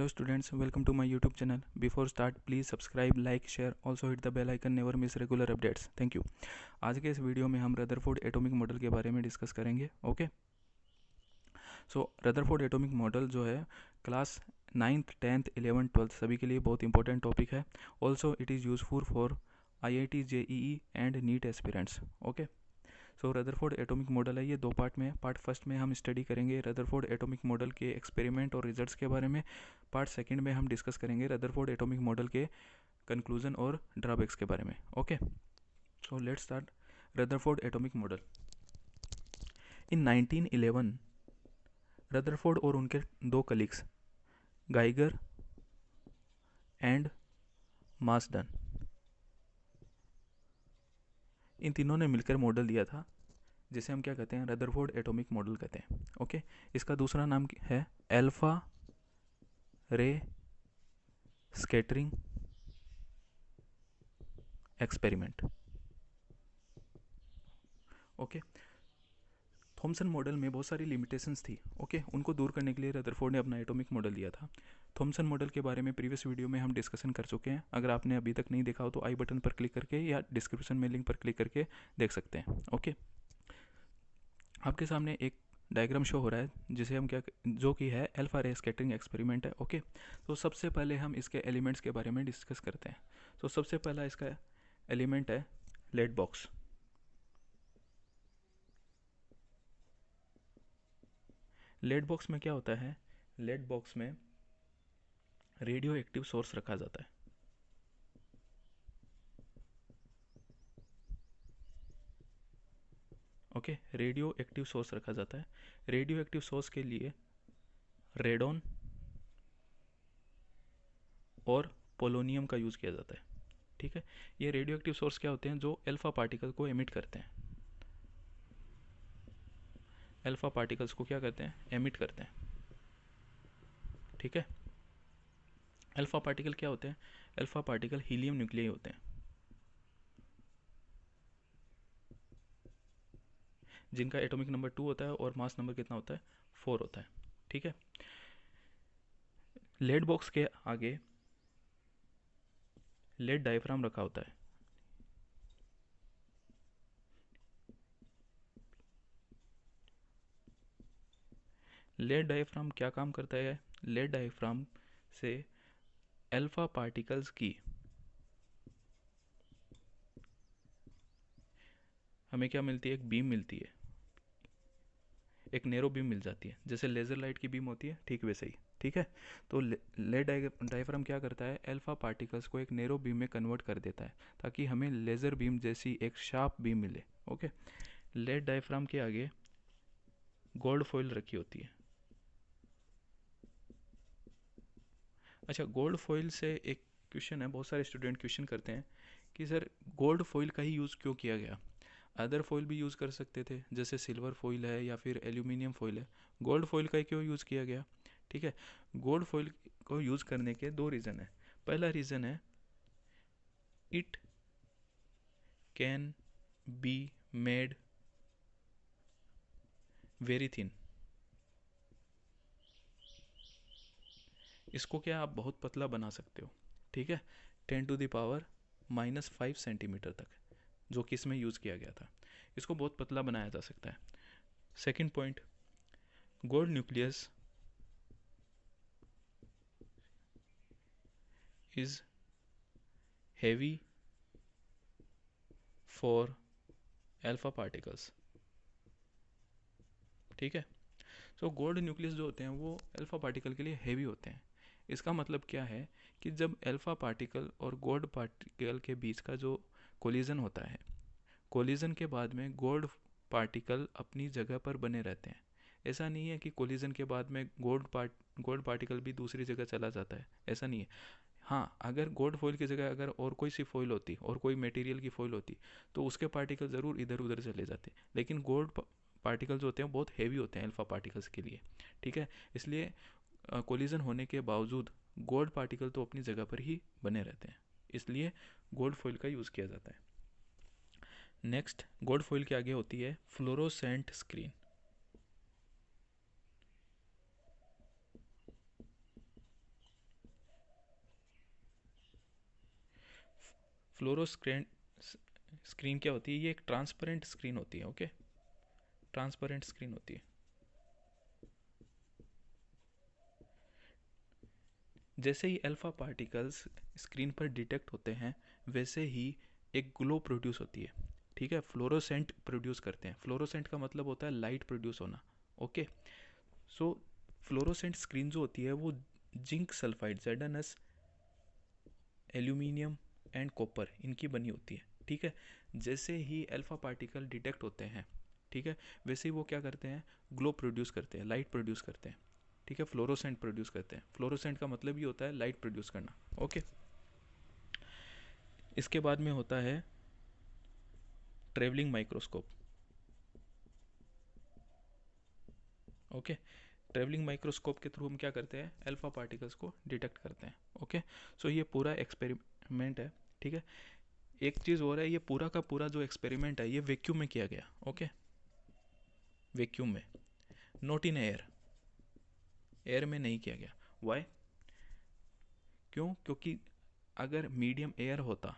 Hello students, welcome to my YouTube channel. Before start, please subscribe, like, share, also hit the bell icon, never miss regular updates. Thank you. आज के इस video में हम Rutherford atomic model के बारे में discuss करेंगे. Okay, so Rutherford atomic model जो है class 9th, 10th, 11th, 12th सभी के लिए बहुत इंपॉर्टेंट टॉपिक है. Also it is useful for IIT, JEE and NEET aspirants. Okay, so Rutherford atomic model है, ये दो पार्ट में है. पार्ट फर्स्ट में हम स्टडी करेंगे रदरफोर्ड एटॉमिक मॉडल के एक्सपेरिमेंट और रिजल्ट्स के बारे में. पार्ट सेकंड में हम डिस्कस करेंगे रदरफोर्ड एटॉमिक मॉडल के कंक्लूजन और ड्रॉबैक्स के बारे में. Okay, so let's start. Rutherford atomic model. In 1911 Rutherford और उनके दो कलीग्स गाइगर एंड मार्सडन, इन तीनों ने मिलकर मॉडल दिया था जिसे हम क्या कहते हैं, रदरफोर्ड एटॉमिक मॉडल कहते हैं. ओके, इसका दूसरा नाम है अल्फा रे scattering experiment. Okay, Thompson model में बहुत सारी लिमिटेशंस थी. ओके, उनको दूर करने के लिए रदरफोर्ड ने अपना एटॉमिक मॉडल दिया था. थॉमसन मॉडल के बारे में प्रीवियस वीडियो में हम डिस्कशन कर चुके हैं. अगर आपने अभी तक नहीं देखा हो तो आई बटन पर क्लिक करके या डिस्क्रिप्शन में लिंक पर क्लिक करके देख सकते हैं. ओके, आपके सामने एक डायग्राम शो हो रहा है जिसे हम क्या, जो कि है अल्फा रे स्कैटरिंग एक्सपेरिमेंट है. ओके, तो सबसे पहले हम इसके एलिमेंट्स के बारे में डिस्कस करते हैं. तो सबसे पहला इसका एलिमेंट है लेड बॉक्स. लेड बॉक्स में क्या होता है, लेड बॉक्स में रेडियो एक्टिव सोर्स रखा जाता है. ओके, रेडियो एक्टिव सोर्स रखा जाता है. रेडियो एक्टिव सोर्स के लिए रेडॉन और पोलोनियम का यूज़ किया जाता है. ठीक है, ये रेडियो एक्टिव सोर्स क्या होते हैं, जो अल्फा पार्टिकल को एमिट करते हैं. अल्फा पार्टिकल्स को क्या करते हैं, एमिट करते हैं. ठीक है, अल्फा पार्टिकल क्या होते हैं, अल्फा पार्टिकल हीलियम न्यूक्लियाई होते हैं जिनका एटॉमिक नंबर 2 होता है और मास नंबर कितना होता है, 4 होता है. ठीक है, लेड बॉक्स के आगे लेड डायफ्राम रखा होता है. लेड डायफ्राम क्या काम करता है, लेड डायफ्राम से अल्फा पार्टिकल्स की हमें क्या मिलती है, एक बीम मिलती है, एक नैरो बीम मिल जाती है, जैसे लेज़र लाइट की बीम होती है, ठीक वैसे ही. ठीक है, तो लेड डायफ्राम क्या करता है, अल्फा पार्टिकल्स को एक नैरो बीम में कन्वर्ट कर देता है ताकि हमें लेज़र बीम जैसी एक शार्प बीम मिले. ओके, लेड डायफ्राम के आगे गोल्ड फॉइल रखी होती है. अच्छा, गोल्ड फॉइल से एक क्वेश्चन है, बहुत सारे स्टूडेंट क्वेश्चन करते हैं कि सर गोल्ड फॉइल का ही यूज़ क्यों किया गया, अदर फॉइल भी यूज़ कर सकते थे जैसे सिल्वर फॉइल है या फिर एल्यूमिनियम फॉइल है, गोल्ड फॉइल का ही क्यों यूज़ किया गया. ठीक है, गोल्ड फॉइल को यूज़ करने के दो रीज़न है. पहला रीज़न है it can be made very thin. इसको क्या आप बहुत पतला बना सकते हो. ठीक है, 10⁻⁻5 सेंटीमीटर तक, जो कि इसमें यूज़ किया गया था. इसको बहुत पतला बनाया जा सकता है. Second point, gold nucleus is heavy for alpha particles. ठीक है, सो गोल्ड न्यूक्लियस जो होते हैं वो अल्फा पार्टिकल के लिए हेवी होते हैं. इसका मतलब क्या है कि जब अल्फा पार्टिकल और गोल्ड पार्टिकल के बीच का जो कोलिजन होता है, कोलिजन के बाद में गोल्ड पार्टिकल अपनी जगह पर बने रहते हैं. ऐसा नहीं है कि कोलिजन के बाद में गोल्ड पार्टिकल भी दूसरी जगह चला जाता है, ऐसा नहीं है. हाँ, अगर गोल्ड फॉइल की जगह अगर और कोई सी फॉइल होती और कोई मटेरियल की फॉइल होती तो उसके पार्टिकल ज़रूर इधर उधर चले जाते, लेकिन गोल्ड पार्टिकल्स होते हैं बहुत हैवी होते हैं अल्फा पार्टिकल्स के लिए. ठीक है, इसलिए कोलिजन होने के बावजूद गोल्ड पार्टिकल तो अपनी जगह पर ही बने रहते हैं, इसलिए गोल्ड फॉइल का यूज़ किया जाता है. नेक्स्ट, गोल्ड फॉइल के आगे होती है फ्लोरोसेंट स्क्रीन. फ्लोरोस्क्रीन स्क्रीन क्या होती है? ये एक ट्रांसपेरेंट स्क्रीन होती है। ओके, ट्रांसपेरेंट स्क्रीन होती है। जैसे ही अल्फा पार्टिकल्स स्क्रीन पर डिटेक्ट होते हैं वैसे ही एक ग्लो प्रोड्यूस होती है। ठीक है, फ्लोरोसेंट प्रोड्यूस करते हैं। फ्लोरोसेंट का मतलब होता है लाइट प्रोड्यूस होना। ओके, सो फ्लोरोसेंट स्क्रीन जो होती है वो zinc sulphide, ZnS, aluminium and copper इनकी बनी होती है। ठीक है, जैसे ही अल्फा पार्टिकल डिटेक्ट होते हैं, ठीक है, वैसे ही वो क्या करते हैं? ग्लो प्रोड्यूस करते हैं, लाइट प्रोड्यूस करते हैं। ठीक है, फ्लोरोसेंट प्रोड्यूस करते हैं। फ्लोरोसेंट का मतलब ही होता है लाइट प्रोड्यूस करना। ओके, इसके बाद में होता है travelling microscope. Okay, travelling microscope के थ्रू हम क्या करते हैं? अल्फा पार्टिकल्स को डिटेक्ट करते हैं। ओके, सो ये पूरा एक्सपेरिमेंट है। ठीक है, एक चीज़ और है, ये पूरा का पूरा जो एक्सपेरिमेंट है ये वैक्यूम में किया गया। ओके, वैक्यूम में, नॉट इन एयर, एयर में नहीं किया गया। वाई? क्यों? क्योंकि अगर मीडियम एयर होता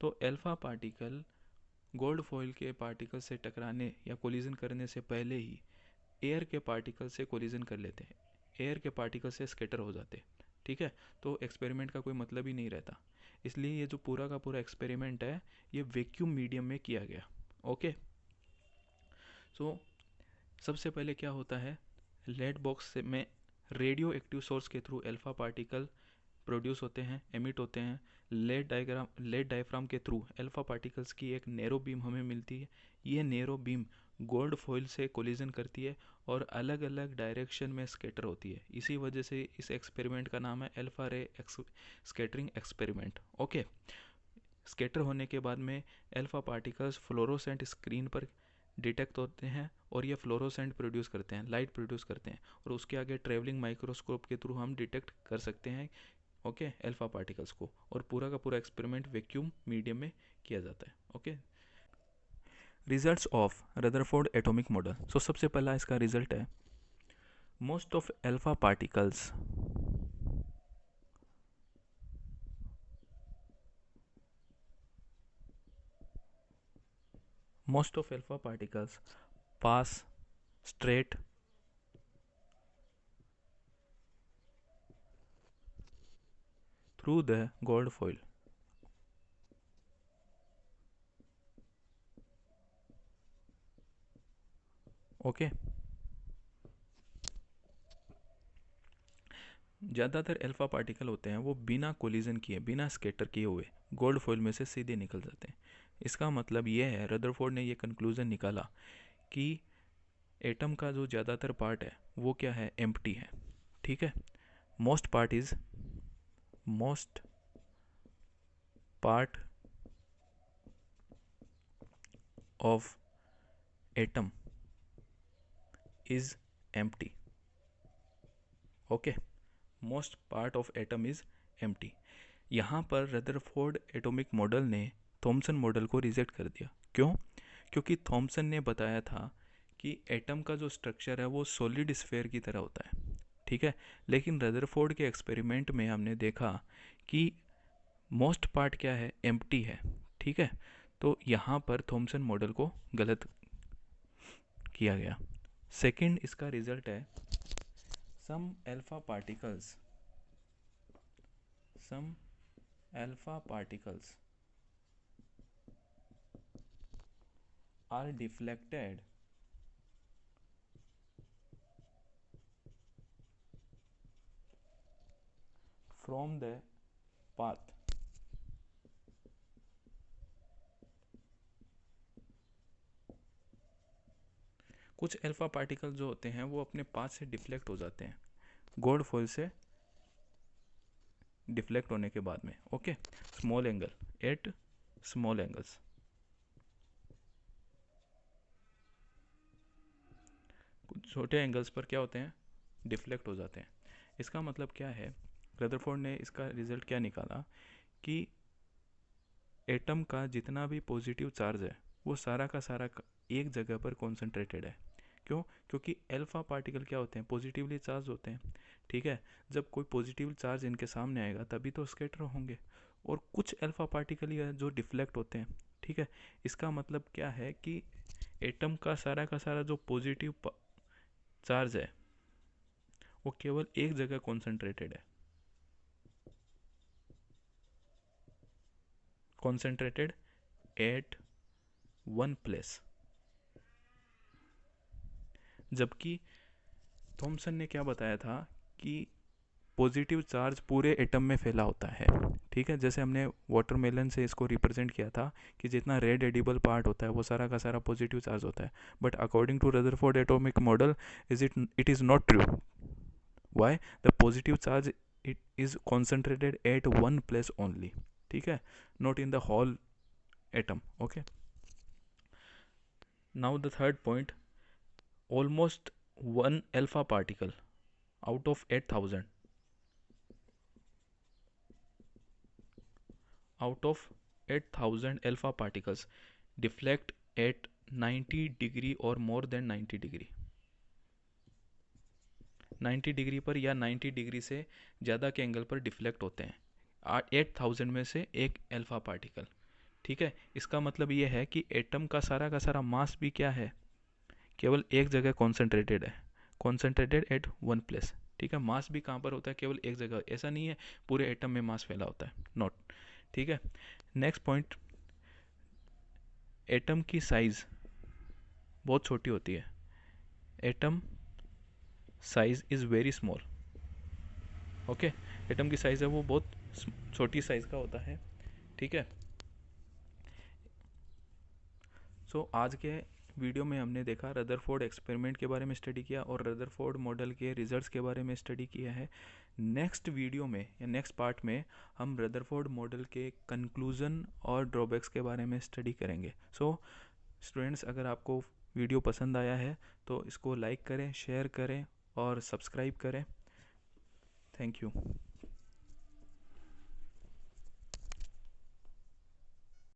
तो अल्फा पार्टिकल गोल्ड फॉइल के पार्टिकल से टकराने या कोलिजन करने से पहले ही एयर के पार्टिकल से कोलिजन कर लेते हैं, एयर के पार्टिकल से स्कैटर हो जाते। ठीक है, तो एक्सपेरिमेंट का कोई मतलब ही नहीं रहता। इसलिए ये जो पूरा का पूरा एक्सपेरिमेंट है ये वैक्यूम मीडियम में किया गया। ओके, सो सबसे पहले क्या होता है? लेड बॉक्स में रेडियो एक्टिव सोर्स के थ्रू अल्फा पार्टिकल प्रोड्यूस होते हैं, एमिट होते हैं। लेड डायफ्राम के थ्रू अल्फा पार्टिकल्स की एक नैरो बीम हमें मिलती है। ये नैरो बीम गोल्ड फॉइल से कोलिजन करती है और अलग अलग डायरेक्शन में स्कैटर होती है। इसी वजह से इस एक्सपेरिमेंट का नाम है अल्फा रे स्कैटरिंग एक्सपेरिमेंट। ओके, स्कैटर होने के बाद में अल्फा पार्टिकल्स फ्लोरोसेंट स्क्रीन पर डिटेक्ट होते हैं और ये फ्लोरोसेंट प्रोड्यूस करते हैं, लाइट प्रोड्यूस करते हैं, और उसके आगे ट्रेवलिंग माइक्रोस्कोप के थ्रू हम डिटेक्ट कर सकते हैं ओके अल्फा पार्टिकल्स को। और पूरा का पूरा एक्सपेरिमेंट वैक्यूम मीडियम में किया जाता है। Okay, results of Rutherford atomic model. So सबसे पहला इसका रिजल्ट है most of alpha particles pass straight through the gold foil. Okay, ज़्यादातर अल्फा पार्टिकल होते हैं वो बिना कोलिजन किए, बिना स्कैटर किए हुए गोल्ड फॉइल में से सीधे निकल जाते हैं। इसका मतलब ये है, रदरफोर्ड ने ये कंक्लूजन निकाला कि एटम का जो ज़्यादातर पार्ट है वो क्या है? एम्प्टी है। ठीक है, most part of atom is empty. Okay, most part of atom is empty. यहाँ पर रदरफोर्ड एटॉमिक मॉडल ने थॉमसन मॉडल को रिजेक्ट कर दिया। क्यों? क्योंकि थॉमसन ने बताया था कि एटम का जो स्ट्रक्चर है वो सॉलिड स्फेयर की तरह होता है। ठीक है, लेकिन रदरफोर्ड के एक्सपेरिमेंट में हमने देखा कि मोस्ट पार्ट क्या है? एम्प्टी है। ठीक है, तो यहाँ पर थॉमसन मॉडल को गलत किया गया। सेकंड इसका रिजल्ट है some alpha particles are deflected from the path कुछ अल्फा पार्टिकल जो होते हैं वो अपने पाथ से डिफ्लेक्ट हो जाते हैं गोल्ड फॉइल से डिफ्लेक्ट होने के बाद में। Okay, small angle at small angles, कुछ छोटे एंगल्स पर क्या होते हैं? डिफ्लेक्ट हो जाते हैं। इसका मतलब क्या है? रदरफोर्ड ने इसका रिजल्ट क्या निकाला कि एटम का जितना भी पॉजिटिव चार्ज है वो सारा का सारा एक जगह पर कॉन्सेंट्रेटेड है। क्यों? क्योंकि अल्फा पार्टिकल क्या होते हैं? पॉजिटिवली चार्ज होते हैं। ठीक है, जब कोई पॉजिटिव चार्ज इनके सामने आएगा तभी तो स्कैटर होंगे, और कुछ अल्फा पार्टिकल ही है जो डिफ्लेक्ट होते हैं। ठीक है, इसका मतलब क्या है कि एटम का सारा जो पॉजिटिव चार्ज है वो केवल एक जगह कॉन्सेंट्रेटेड है, कॉन्सेंट्रेटेड एट वन प्लेस। जबकि थॉमसन ने क्या बताया था कि पॉजिटिव चार्ज पूरे एटम में फैला होता है। ठीक है, जैसे हमने वाटरमेलन से इसको रिप्रेजेंट किया था कि जितना रेड एडिबल पार्ट होता है वो सारा का सारा पॉजिटिव चार्ज होता है, but according to Rutherford atomic model it is not true. Why? The positive charge it is concentrated at one place only. ठीक है, not in the whole atom. Okay, now the third point, almost one alpha particle out of 8,000 alpha particles deflect at 90 degree or more than 90 degree। 90 degree पर या 90 degree से ज़्यादा के angle पर deflect होते हैं 8,000 में से एक अल्फा पार्टिकल। ठीक है, इसका मतलब ये है कि एटम का सारा मास भी क्या है, केवल एक जगह कॉन्सेंट्रेटेड है, कॉन्सेंट्रेटेड एट वन प्लेस। ठीक है, मास भी कहाँ पर होता है, केवल एक जगह। ऐसा नहीं है पूरे एटम में मास फैला होता है, नॉट। ठीक है, नेक्स्ट पॉइंट, एटम की साइज बहुत छोटी होती है। Atom size is very small. Okay, atom की साइज है वो बहुत छोटी साइज का होता है। ठीक है, सो आज के वीडियो में हमने देखा रदरफोर्ड एक्सपेरिमेंट के बारे में स्टडी किया और रदरफोर्ड मॉडल के रिजल्ट्स के बारे में स्टडी किया है। नेक्स्ट वीडियो में या नेक्स्ट पार्ट में हम रदरफोर्ड मॉडल के कंक्लूजन और ड्रॉबैक्स के बारे में स्टडी करेंगे। सो स्टूडेंट्स, अगर आपको वीडियो पसंद आया है तो इसको लाइक करें, शेयर करें और सब्सक्राइब करें। Thank you.